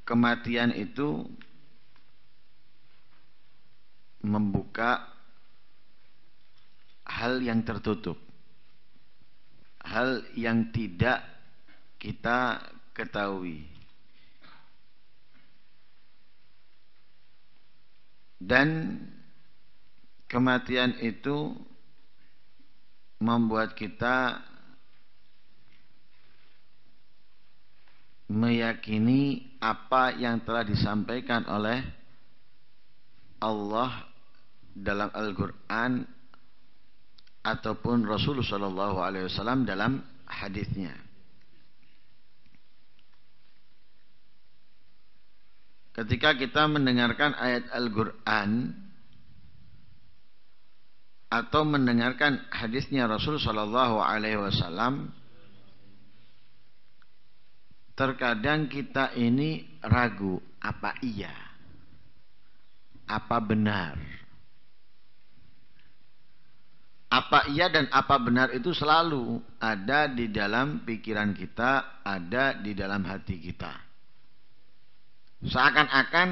kematian itu membuka hal yang tertutup, hal yang tidak kita ketahui, dan kematian itu membuat kita meyakini apa yang telah disampaikan oleh Allah dalam Al-Quran ataupun Rasulullah SAW dalam hadisnya. Ketika kita mendengarkan ayat Al-Quran atau mendengarkan hadisnya Rasul SAW, terkadang kita ini ragu, apa iya, apa benar. Apa iya dan apa benar itu selalu ada di dalam pikiran kita, ada di dalam hati kita. Seakan-akan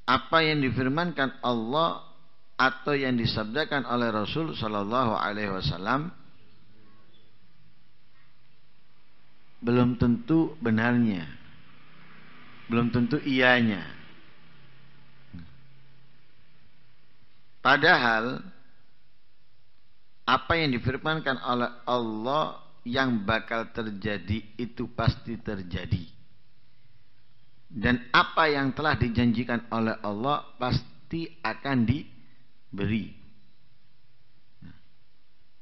apa yang difirmankan Allah atau yang disabdakan oleh Rasul SAW belum tentu benarnya, belum tentu iyanya. Padahal apa yang difirmankan oleh Allah yang bakal terjadi itu pasti terjadi, dan apa yang telah dijanjikan oleh Allah pasti akan diberi.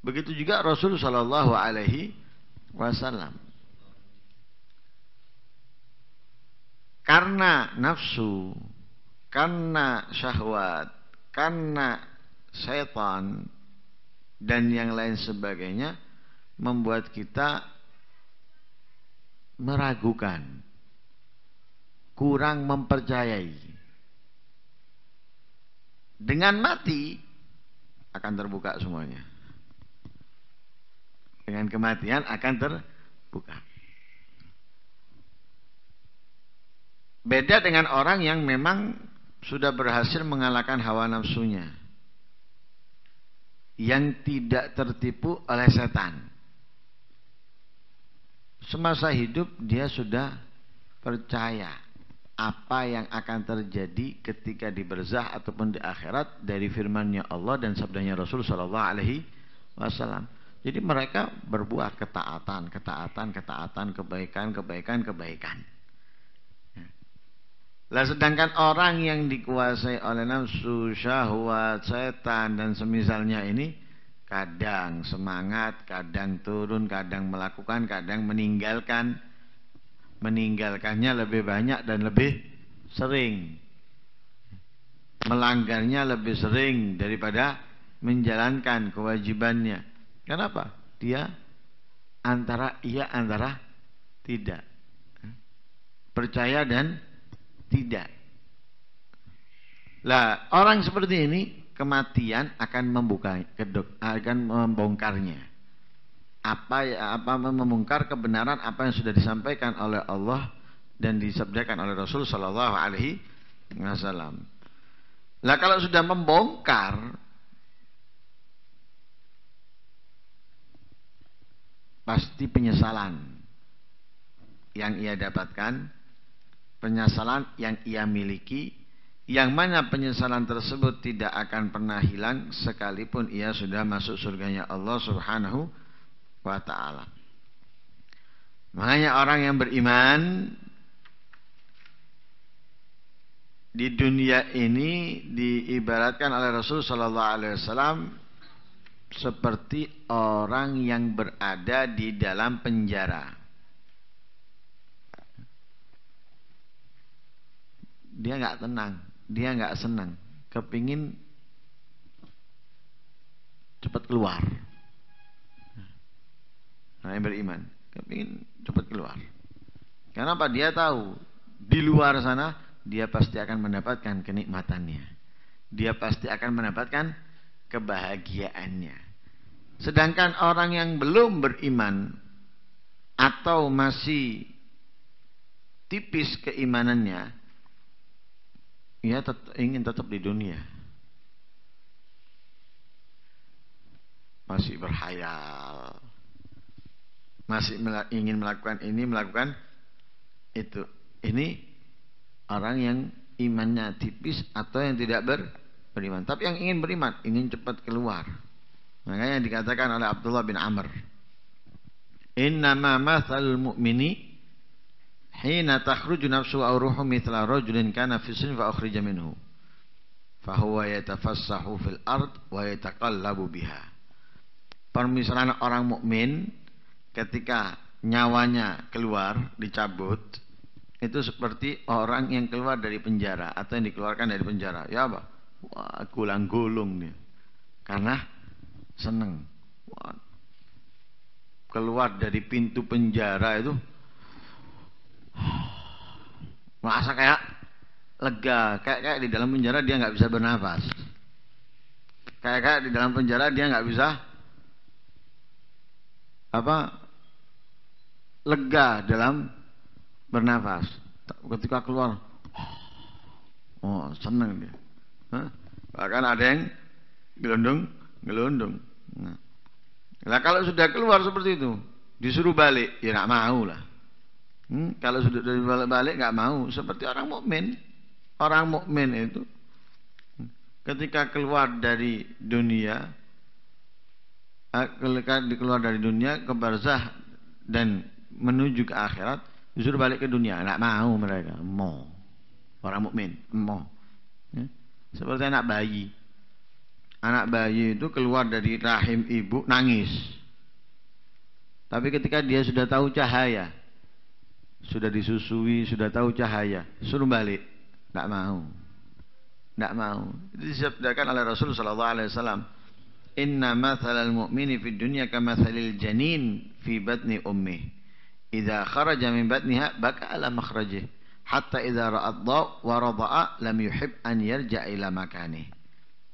Begitu juga Rasul Shallallahu Alaihi Wasallam. Karena nafsu, karena syahwat, karena setan dan yang lain sebagainya membuat kita meragukan, kurang mempercayai. Dengan mati akan terbuka semuanya. Dengan kematian akan terbuka. Beda dengan orang yang memang sudah berhasil mengalahkan hawa nafsunya, yang tidak tertipu oleh setan. Semasa hidup dia sudah percaya apa yang akan terjadi ketika di barzah ataupun di akhirat dari firman-Nya Allah dan sabdanya Rasul Sallallahu Alaihi Wasallam. Jadi mereka berbuat ketaatan, kebaikan. Lah sedangkan orang yang dikuasai oleh nafsu, syahwat, setan dan semisalnya ini kadang semangat, kadang turun, kadang melakukan, kadang meninggalkan. Meninggalkannya lebih banyak dan lebih sering. Melanggarnya lebih sering daripada menjalankan kewajibannya. Kenapa? Dia antara iya antara tidak. Percaya dan tidak. Lah, orang seperti ini kematian akan akan membongkarnya. Apa membongkar kebenaran apa yang sudah disampaikan oleh Allah dan disabdakan oleh Rasul Sallallahu Alaihi Wasallam. Lah kalau sudah membongkar, pasti penyesalan yang ia dapatkan, penyesalan yang ia miliki, yang mana penyesalan tersebut tidak akan pernah hilang sekalipun ia sudah masuk surganya Allah Subhanahu wa ta'ala. Makanya orang yang beriman di dunia ini diibaratkan oleh Rasul Sallallahu Alaihi Wasallam seperti orang yang berada di dalam penjara. Dia nggak tenang, dia nggak senang, kepingin cepat keluar. Nah, yang beriman kepingin cepat keluar. Kenapa? Dia tahu di luar sana dia pasti akan mendapatkan kenikmatannya, dia pasti akan mendapatkan kebahagiaannya. Sedangkan orang yang belum beriman atau masih tipis keimanannya, ia ingin tetap di dunia. Masih berhayal, masih ingin melakukan ini, melakukan itu. Ini orang yang imannya tipis atau yang tidak beriman. Tapi yang ingin beriman, ingin cepat keluar. Makanya dikatakan oleh Abdullah bin Amr, innama mathalul mu'mini hina takhruju nafsu aw ruhu mithla rajulin kana fi sin fa ukhrija minhu fa huwa yatafassahu fil ard wa yataqallabu biha. Permisalan orang mukmin ketika nyawanya keluar, dicabut, itu seperti orang yang keluar dari penjara atau yang dikeluarkan dari penjara. Ya apa? Wah, gulang-gulung dia. Karena seneng. Wah, keluar dari pintu penjara itu merasa kayak lega, kayak di dalam penjara dia nggak bisa bernafas, kayak di dalam penjara dia nggak bisa lega dalam bernafas. Ketika keluar, oh senang dia. Bahkan ada yang gelundung. Nah, kalau sudah keluar seperti itu, disuruh balik, ya nggak mau lah. Kalau sudah balik nggak mau. Seperti orang mukmin. Orang mukmin itu ketika keluar dari dunia, keluar dari dunia ke barzah dan menuju ke akhirat, disuruh balik ke dunia, nggak mau mereka. Mau. Orang mukmin mau. Seperti anak bayi. Anak bayi itu keluar dari rahim ibu nangis. Tapi ketika dia sudah tahu cahaya, sudah disusui, sudah tahu cahaya, suruh balik, tidak mau. Tidak mau. Itu disabdakan oleh Rasul sallallahu alaihi wasallam, "Inna mathalal mu'mini fid dunya kamathalil janin fi batni ummih. Idza kharaja min batniha baka ala makhrajih, hatta idza ra'ad dhaw wa rada'a lam yuhib an yarja'a ila makanihi."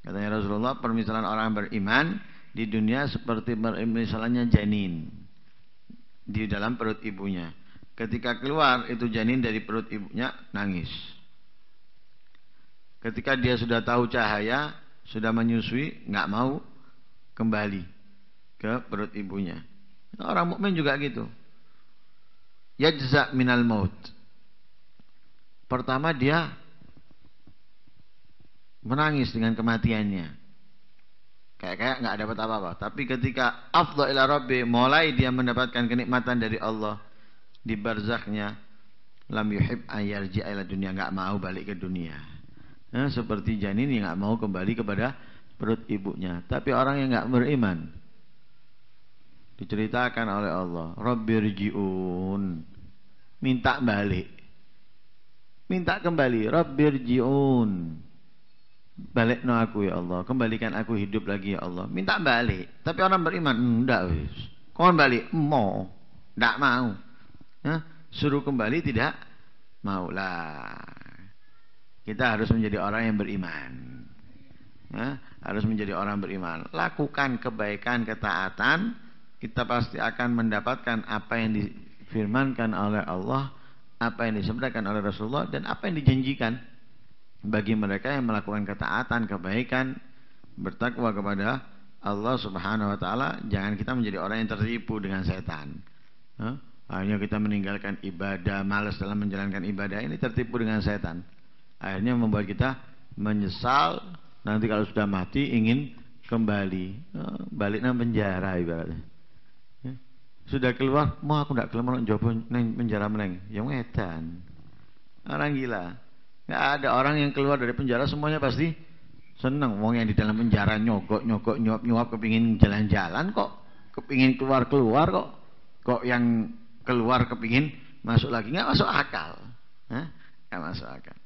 Katanya Rasulullah, permisalan orang beriman di dunia seperti permisalannya janin di dalam perut ibunya. Ketika keluar itu janin dari perut ibunya nangis. Ketika dia sudah tahu cahaya, sudah menyusui, nggak mau kembali ke perut ibunya. Orang mukmin juga gitu. Yajza minal maut. Pertama dia menangis dengan kematiannya, kayak nggak dapat apa-apa. Tapi ketika afdha ila rabbi, mulai dia mendapatkan kenikmatan dari Allah di barzakhnya, lam yuhib ayarji ila dunia, nggak mau balik ke dunia. Seperti janin yang nggak mau kembali kepada perut ibunya. Tapi orang yang nggak beriman, diceritakan oleh Allah, Rabbirji'un, minta balik, minta kembali, Rabbirji'un, balik no aku ya Allah, kembalikan aku hidup lagi ya Allah, minta balik. Tapi orang beriman, enggak wis, kon balik, mau, enggak mau. Suruh kembali tidak mau lah. Kita harus menjadi orang yang beriman. Harus menjadi orang beriman. Lakukan kebaikan, ketaatan, kita pasti akan mendapatkan apa yang difirmankan oleh Allah, apa yang disabdakan oleh Rasulullah, dan apa yang dijanjikan bagi mereka yang melakukan ketaatan, kebaikan, bertakwa kepada Allah Subhanahu wa taala. Jangan kita menjadi orang yang tertipu dengan setan. Akhirnya kita meninggalkan ibadah, malas dalam menjalankan ibadah, ini tertipu dengan setan. Akhirnya membuat kita menyesal, nanti kalau sudah mati ingin kembali, balik nang penjara ibaratnya. Sudah keluar, mau aku ndak keluar njobo nang penjara meneng. Ya ngedan. Orang gila. Nggak ada orang yang keluar dari penjara semuanya pasti senang. Wong yang di dalam penjara nyogok, nyuap, kepingin jalan-jalan kok, kepingin keluar kok. Kok yang keluar kepingin masuk lagi, nggak masuk akal. Nggak masuk akal.